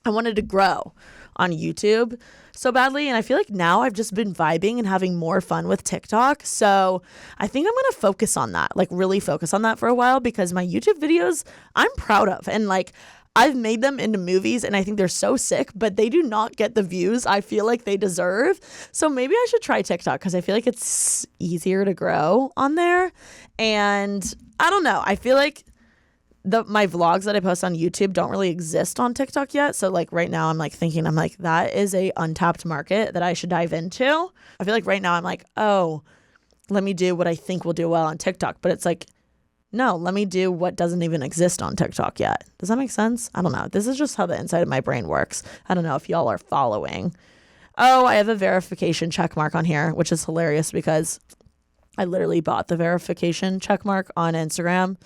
I wanted to grow on YouTube so badly. And I feel like now I've just been vibing and having more fun with TikTok. So I think I'm going to focus on that, like really focus on that for a while, because my YouTube videos I'm proud of. And like I've made them into movies and I think they're so sick, but they do not get the views I feel like they deserve. So maybe I should try TikTok, because I feel like it's easier to grow on there. And I don't know. I feel like my vlogs that I post on YouTube don't really exist on TikTok yet. So like right now I'm like thinking, I'm like, that is a untapped market that I should dive into. I feel like right now I'm like, oh, let me do what I think will do well on TikTok. But it's like, no, let me do what doesn't even exist on TikTok yet. Does that make sense? I don't know. This is just how the inside of my brain works. I don't know if y'all are following. Oh, I have a verification check mark on here, which is hilarious because I literally bought the verification check mark on Instagram.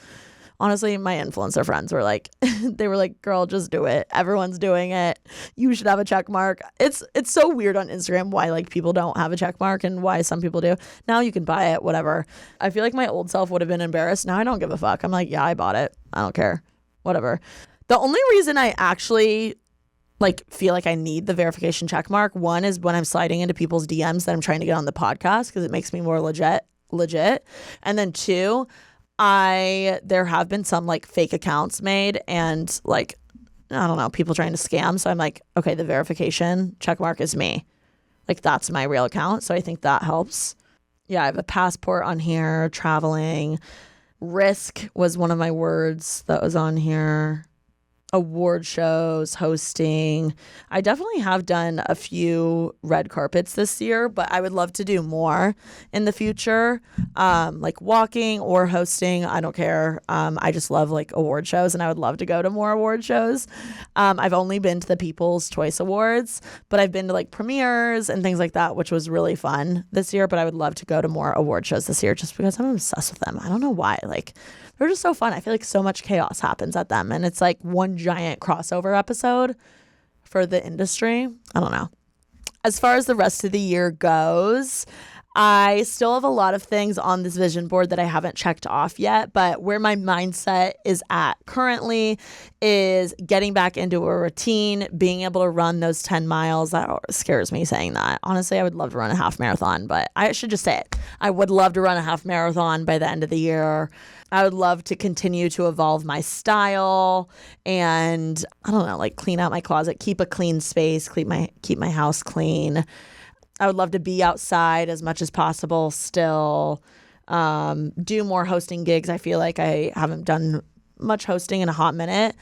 Honestly, my influencer friends were like, they were like, girl, just do it. Everyone's doing it. You should have a check mark. It's so weird on Instagram why like people don't have a check mark and why some people do. Now you can buy it, whatever. I feel like my old self would have been embarrassed. Now I don't give a fuck. I'm like, yeah, I bought it. I don't care. Whatever. The only reason I actually like feel like I need the verification check mark, one is when I'm sliding into people's DMs that I'm trying to get on the podcast because it makes me more legit. And then two, there have been some like fake accounts made and like, I don't know, people trying to scam. So I'm like, okay, the verification check mark is me. Like that's my real account. So I think that helps. Yeah, I have a passport on here, traveling. Risk was one of my words that was on here. Award shows, hosting. I definitely have done a few red carpets this year, but I would love to do more in the future. Like walking or hosting, I don't care. I just love like award shows and I would love to go to more award shows. I've only been to the People's Choice Awards, but I've been to like premieres and things like that, which was really fun this year, but I would love to go to more award shows this year just because I'm obsessed with them. I don't know why. Like they're just so fun. I feel like so much chaos happens at them. And it's like one giant crossover episode for the industry. I don't know. As far as the rest of the year goes, I still have a lot of things on this vision board that I haven't checked off yet, but where my mindset is at currently is getting back into a routine, being able to run those 10 miles. That scares me saying that. Honestly, I would love to run a half marathon, but I should just say it. I would love to run a half marathon by the end of the year. I would love to continue to evolve my style and I don't know, like clean out my closet, keep a clean space, keep my house clean. I would love to be outside as much as possible still. Do more hosting gigs. I feel like I haven't done much hosting in a hot minute.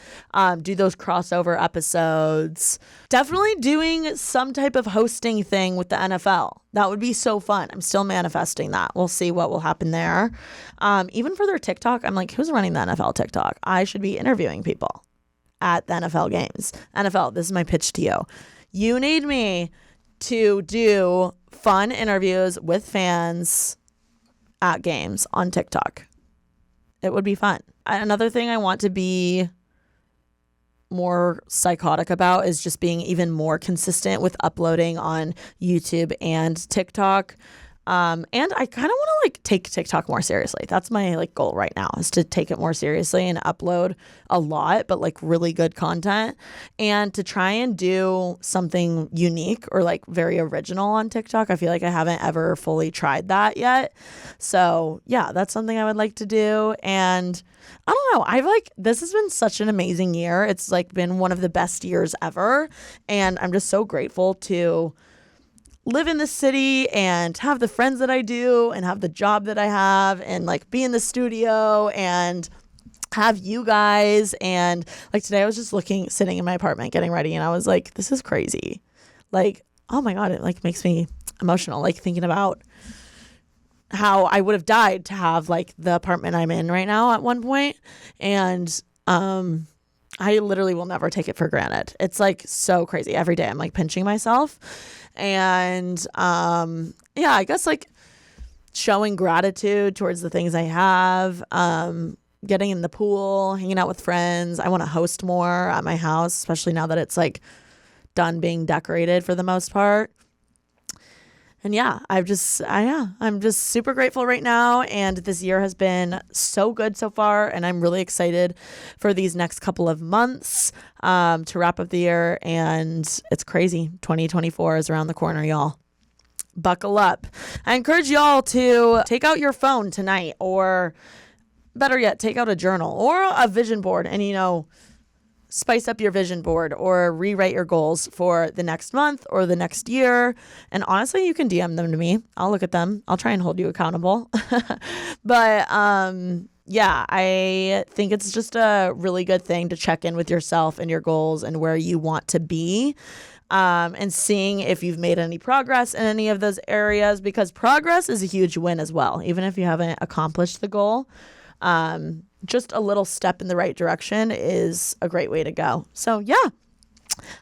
Do those crossover episodes. Definitely doing some type of hosting thing with the NFL. That would be so fun. I'm still manifesting that. We'll see what will happen there. Even for their TikTok, I'm like, who's running the NFL TikTok? I should be interviewing people at the NFL games. NFL, this is my pitch to you. You need me to do fun interviews with fans at games on TikTok. It would be fun. Another thing I want to be more psychotic about is just being even more consistent with uploading on YouTube and TikTok. And I kind of want to like take TikTok more seriously. That's my like goal right now is to take it more seriously and upload a lot, but like really good content and to try and do something unique or like very original on TikTok. I feel like I haven't ever fully tried that yet. So yeah, that's something I would like to do. And I don't know. This has been such an amazing year. It's like been one of the best years ever. And I'm just so grateful to live in the city and have the friends that I do and have the job that I have and like be in the studio and have you guys. And like today I was just sitting in my apartment getting ready and I was like, this is crazy. Like, oh my God, it like makes me emotional. Like thinking about how I would have died to have like the apartment I'm in right now at one point. And, I literally will never take it for granted. It's like so crazy. Every day I'm like pinching myself. And yeah, I guess like showing gratitude towards the things I have, getting in the pool, hanging out with friends. I want to host more at my house, especially now that it's like done being decorated for the most part. And yeah, I'm just super grateful right now. And this year has been so good so far. And I'm really excited for these next couple of months to wrap up the year. And it's crazy. 2024 is around the corner, y'all. Buckle up. I encourage y'all to take out your phone tonight, or better yet, take out a journal or a vision board and, spice up your vision board or rewrite your goals for the next month or the next year. And honestly, you can DM them to me. I'll look at them. I'll try and hold you accountable. But yeah, I think it's just a really good thing to check in with yourself and your goals and where you want to be. And seeing if you've made any progress in any of those areas, because progress is a huge win as well. Even if you haven't accomplished the goal, just a little step in the right direction is a great way to go. So yeah,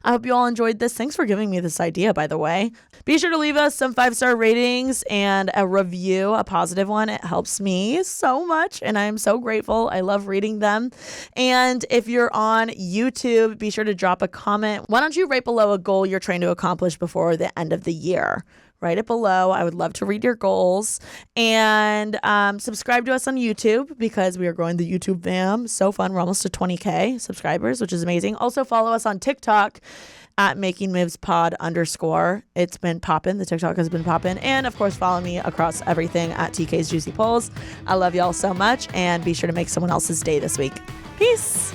I hope you all enjoyed this. Thanks for giving me this idea, by the way. Be sure to leave us some 5-star ratings and a review, a positive one. It helps me so much, and I'm so grateful. I love reading them. And if you're on YouTube, be sure to drop a comment. Why don't you write below a goal you're trying to accomplish before the end of the year? Write it below. I would love to read your goals. And subscribe to us on YouTube because we are growing the YouTube fam. So fun. We're almost to 20K subscribers, which is amazing. Also follow us on TikTok at makingmovespod_. It's been popping. The TikTok has been popping. And of course, follow me across everything at TK's Juicy Polls. I love y'all so much. And be sure to make someone else's day this week. Peace.